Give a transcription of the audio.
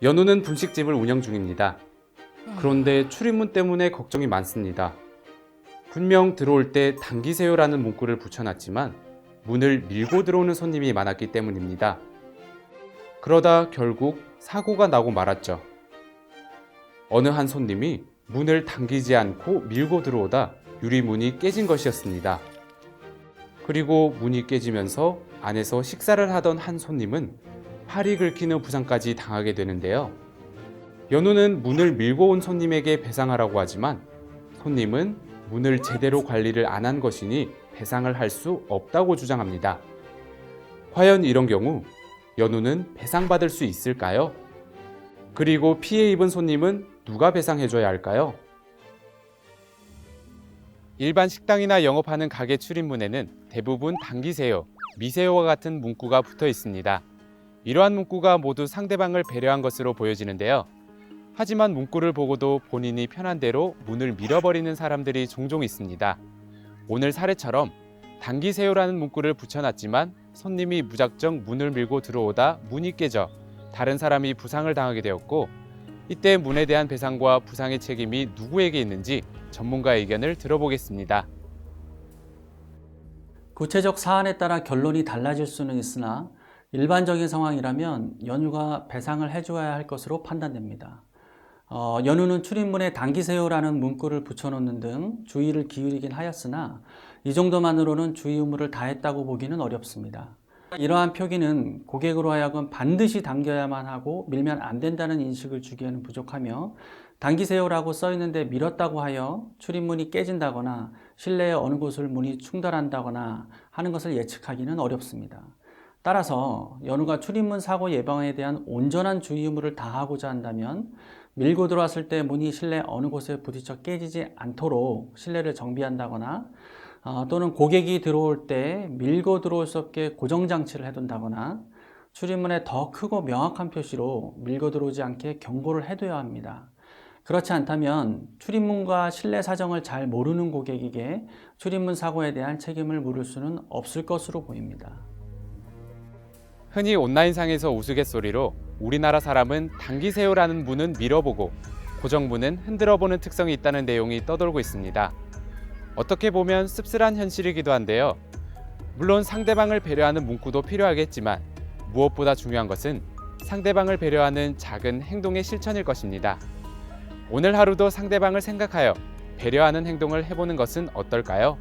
연우는 분식집을 운영 중입니다. 그런데 출입문 때문에 걱정이 많습니다. 분명 들어올 때 당기세요라는 문구를 붙여놨지만 문을 밀고 들어오는 손님이 많았기 때문입니다. 그러다 결국 사고가 나고 말았죠. 어느 한 손님이 문을 당기지 않고 밀고 들어오다 유리문이 깨진 것이었습니다. 그리고 문이 깨지면서 안에서 식사를 하던 한 손님은 팔이 긁히는 부상까지 당하게 되는데요. 연우는 문을 밀고 온 손님에게 배상하라고 하지만 손님은 문을 제대로 관리를 안 한 것이니 배상을 할 수 없다고 주장합니다. 과연 이런 경우 연우는 배상받을 수 있을까요? 그리고 피해 입은 손님은 누가 배상해줘야 할까요? 일반 식당이나 영업하는 가게 출입문에는 대부분 당기세요, 미세요와 같은 문구가 붙어 있습니다. 이러한 문구가 모두 상대방을 배려한 것으로 보여지는데요. 하지만 문구를 보고도 본인이 편한 대로 문을 밀어버리는 사람들이 종종 있습니다. 오늘 사례처럼 당기세요라는 문구를 붙여놨지만 손님이 무작정 문을 밀고 들어오다 문이 깨져 다른 사람이 부상을 당하게 되었고, 이때 문에 대한 배상과 부상의 책임이 누구에게 있는지 전문가의 의견을 들어보겠습니다. 구체적 사안에 따라 결론이 달라질 수는 있으나 일반적인 상황이라면 연우가 배상을 해줘야 할 것으로 판단됩니다. 연우는 출입문에 당기세요라는 문구를 붙여놓는 등 주의를 기울이긴 하였으나 이 정도만으로는 주의 의무를 다했다고 보기는 어렵습니다. 이러한 표기는 고객으로 하여금 반드시 당겨야만 하고 밀면 안 된다는 인식을 주기에는 부족하며, 당기세요라고 써있는데 밀었다고 하여 출입문이 깨진다거나 실내의 어느 곳을 문이 충돌한다거나 하는 것을 예측하기는 어렵습니다. 따라서 연우가 출입문 사고 예방에 대한 온전한 주의 의무를 다하고자 한다면 밀고 들어왔을 때 문이 실내 어느 곳에 부딪혀 깨지지 않도록 실내를 정비한다거나 또는 고객이 들어올 때 밀고 들어올 수 없게 고정장치를 해둔다거나 출입문에 더 크고 명확한 표시로 밀고 들어오지 않게 경고를 해둬야 합니다. 그렇지 않다면 출입문과 실내 사정을 잘 모르는 고객에게 출입문 사고에 대한 책임을 물을 수는 없을 것으로 보입니다. 흔히 온라인상에서 우스갯소리로 우리나라 사람은 당기세요라는 문은 밀어보고 고정문은 흔들어보는 특성이 있다는 내용이 떠돌고 있습니다. 어떻게 보면 씁쓸한 현실이기도 한데요. 물론 상대방을 배려하는 문구도 필요하겠지만 무엇보다 중요한 것은 상대방을 배려하는 작은 행동의 실천일 것입니다. 오늘 하루도 상대방을 생각하여 배려하는 행동을 해보는 것은 어떨까요?